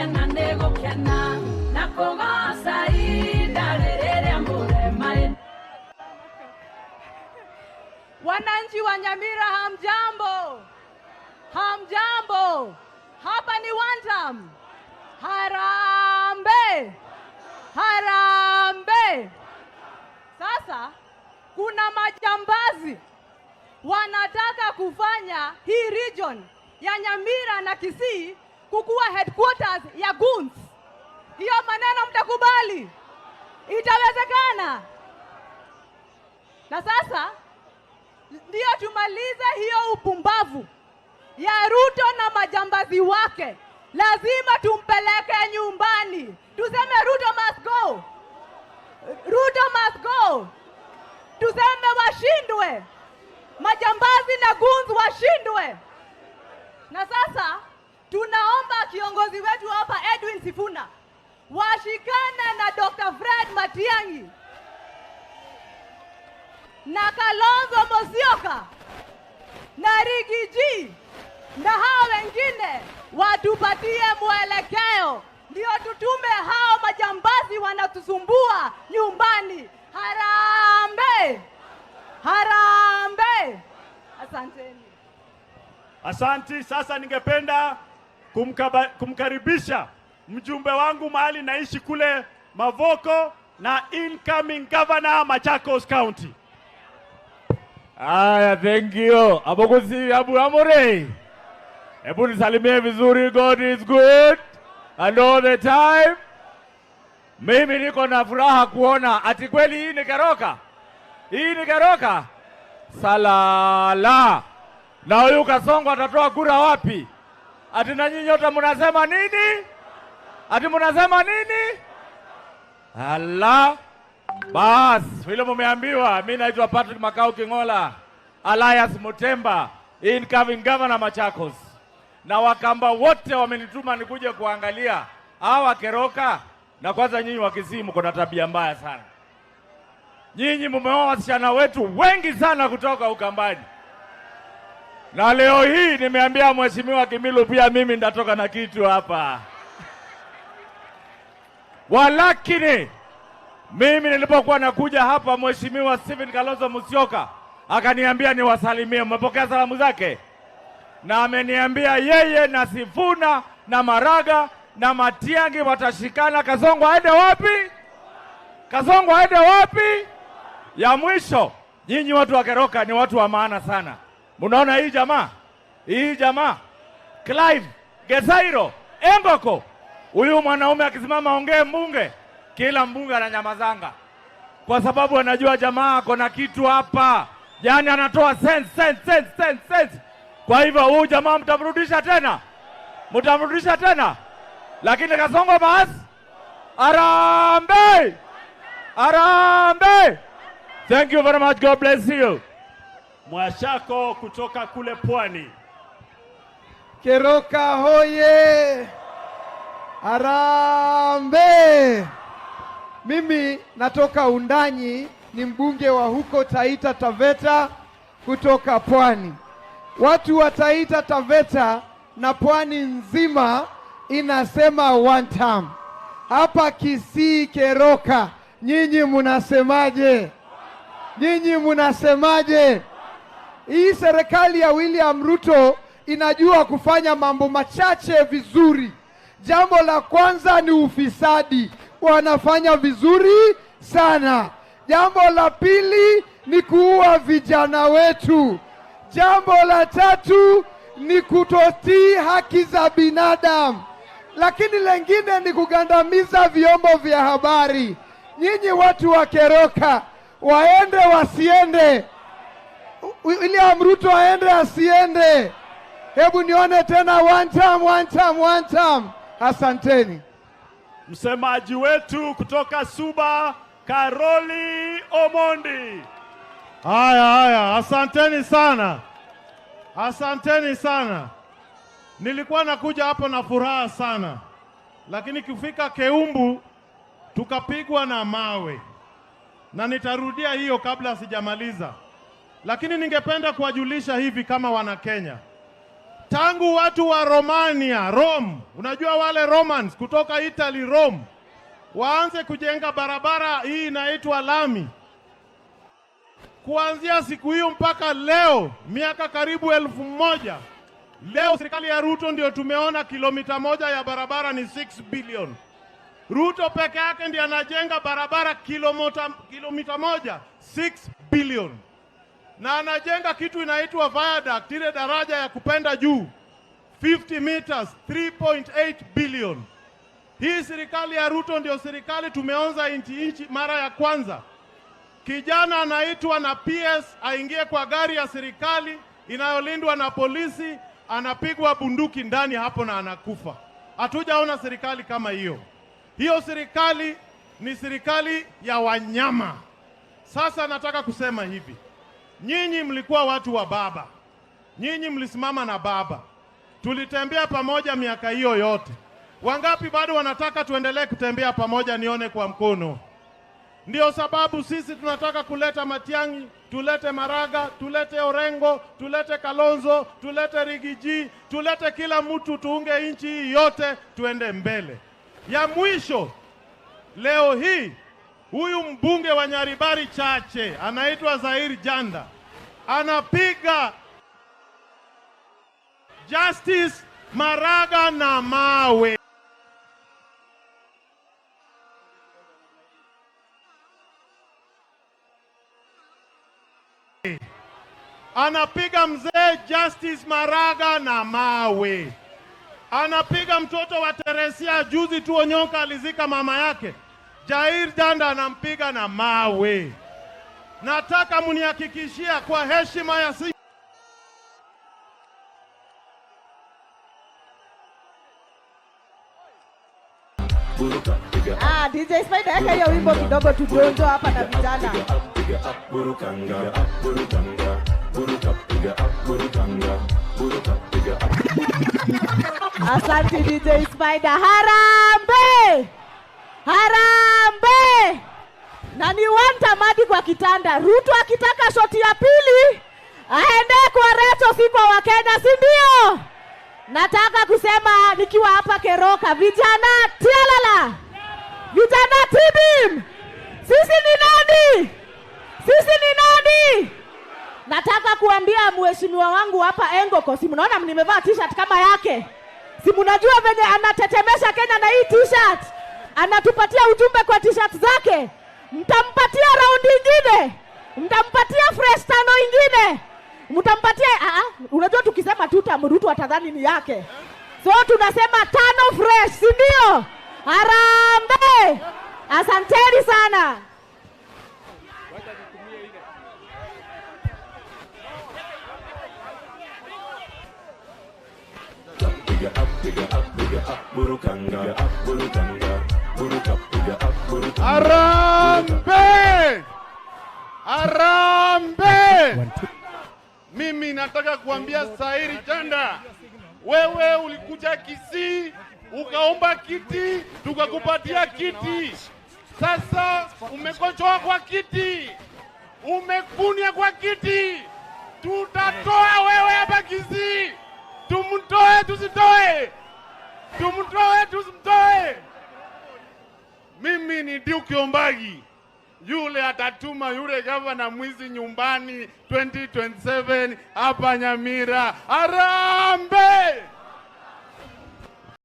gukena ni gukena na kugoca ihinda rĩrĩa mũrema. Wananchi wa Nyamira hamjambo. Hamjambo. Hapa ni one term. Harambee. Harambee. Sasa kuna majambazi wanataka kufanya hii region ya Nyamira na Kisii kukuwa headquarters ya goons. Hiyo maneno mtakubali? Itawezekana? Na sasa ndio tumalize hiyo upumbavu ya Ruto na majambazi wake. Lazima tumpeleke nyumbani. Tuseme Ruto must go. Ruto must go. Tuseme washindwe. Majambazi na goons washindwe. Na sasa tunaomba kiongozi wetu hapa Edwin Sifuna washikane na Dr. Fred Matiang'i na Kalonzo Musyoka na Rigiji na hao wengine watupatie mwelekeo, ndio tutume hao majambazi wanatusumbua nyumbani. Harambee! Harambee! Asanteni. Asanti. Sasa ningependa kumkaribisha mjumbe wangu mahali naishi kule Mavoko na incoming governor Machakos County. Aya, thank you. Abokusi Abu Amore. Hebu nisalimie vizuri. God is good and all the time. Mimi niko na furaha kuona ati kweli hii ni Keroka. Hii ni Keroka. Salala. Na huyu Kasongo atatoa kura wapi? Ati na nyinyi yote mnasema nini? Ati mnasema nini? Allah. Bas, vile mumeambiwa, mimi naitwa Patrick Makau Kingola, Elias Mutemba, incoming governor Machakos. Na Wakamba wote wamenituma nikuje kuangalia hawa Keroka. Na kwanza nyinyi wa Kisii mko na tabia mbaya sana. Nyinyi mumeoa wasichana wetu wengi sana kutoka Ukambani. Na leo hii nimeambia Mheshimiwa Kimilu pia mimi ndatoka na kitu hapa. Walakini mimi nilipokuwa nakuja hapa, Mheshimiwa Stephen Kalonzo Musyoka akaniambia niwasalimie. Mmepokea salamu zake? Na ameniambia yeye na Sifuna na Maraga na Matiang'i watashikana. Kasongo aende wapi? Kasongo aende wapi? Ya mwisho, nyinyi watu wa Keroka ni watu wa maana sana. Munaona hii jamaa? Hii jamaa Clive Gesairo Engoko, huyu mwanaume akisimama ongee mbunge, kila mbunge ananyamazanga, kwa sababu anajua jamaa kuna kitu hapa. Yaani anatoa sense. Kwa hivyo huyu jamaa mtamrudisha tena? Mtamrudisha tena? Lakini Kasongo bas, Harambee! Harambee! Thank you very much. God bless you. Mwashako kutoka kule Pwani. Keroka hoye! Harambee! Mimi natoka Undanyi, ni mbunge wa huko Taita Taveta kutoka Pwani. Watu wa Taita Taveta na Pwani nzima inasema one term. Hapa Kisii Keroka, nyinyi munasemaje? Nyinyi munasemaje? Hii serikali ya William Ruto inajua kufanya mambo machache vizuri. Jambo la kwanza ni ufisadi, wanafanya vizuri sana. Jambo la pili ni kuua vijana wetu. Jambo la tatu ni kutotii haki za binadamu. Lakini lengine ni kugandamiza vyombo vya habari. Nyinyi watu wa Keroka, waende wasiende? William Ruto aende asiende? Hebu nione tena one term. Asanteni. Msemaji wetu kutoka Suba, Karoli Omondi. Haya, asanteni sana. Asanteni sana. Nilikuwa nakuja hapo na furaha sana, lakini kufika Keumbu tukapigwa na mawe, na nitarudia hiyo kabla sijamaliza. Lakini ningependa kuwajulisha hivi kama wana Kenya, tangu watu wa Romania, Rome, unajua wale Romans kutoka Italy, Rome, waanze kujenga barabara hii inaitwa lami. Kuanzia siku hiyo mpaka leo, miaka karibu 1000, leo serikali ya Ruto ndio tumeona kilomita moja ya barabara ni 6 billion. Ruto peke yake ndiye anajenga barabara kilomita moja 6 billion. Na anajenga kitu inaitwa viaduct, ile daraja ya kupenda juu 50 meters 3.8 billion. Hii serikali ya Ruto ndio serikali tumeonza inchi mara ya kwanza. Kijana anaitwa na PS aingie kwa gari ya serikali inayolindwa na polisi, anapigwa bunduki ndani hapo na anakufa. Hatujaona serikali kama hiyo. Hiyo serikali ni serikali ya wanyama. Sasa nataka kusema hivi. Nyinyi mlikuwa watu wa baba. Nyinyi mlisimama na baba. Tulitembea pamoja miaka hiyo yote. Wangapi bado wanataka tuendelee kutembea pamoja? Nione kwa mkono. Ndio sababu sisi tunataka kuleta Matiang'i, tulete Maraga, tulete Orengo, tulete Kalonzo, tulete Rigiji, tulete kila mtu, tuunge nchi hii yote tuende mbele. Ya mwisho, leo hii huyu mbunge wa Nyaribari Chache anaitwa Zair Janda anapiga Justice Maraga na mawe. Anapiga mzee Justice Maraga na mawe. Anapiga mtoto wa Teresia, juzi tu Onyonka alizika mama yake. Zair Janda anampiga na mawe. Nataka munihakikishia kwa heshima ya DJ Spider, eka hiyo wimbo kidogo tudonjo hapa na vijana. Asante DJ Spider. Harambe! Harambe! Na ni wanta madi kwa kitanda. Ruto akitaka shoti ya pili aende kwa Recho, si kwa Wakenya, si ndio? Nataka kusema nikiwa hapa Keroka, vijana tialala, vijana tibim, sisi ni nani? Sisi ni nani? Nataka kuambia mheshimiwa wangu hapa Engoko, si mnaona nimevaa t-shirt kama yake? Si mnajua venye anatetemesha Kenya na hii t-shirt? Anatupatia ujumbe kwa t-shirt zake. Mtampatia raundi ingine, mtampatia fresh tano ingine, mtampatia unajua tukisema tutamrutu atadhani ni yake. So tunasema tano fresh, si ndio? Harambe! Asanteni sana. Harambe! Harambe! Mimi nataka kuambia Zair Janda, wewe ulikuja Kisii, ukaomba kiti, tukakupatia kiti. Sasa umekochoa kwa kiti, umekunia kwa kiti. Tutatoa wewe hapa Kisii. Tumtoe tusitoe, tumtoe tusimtoe. Mimi ni Duke Ombagi, yule atatuma yule gavana mwizi nyumbani 2027 hapa Nyamira. Harambe!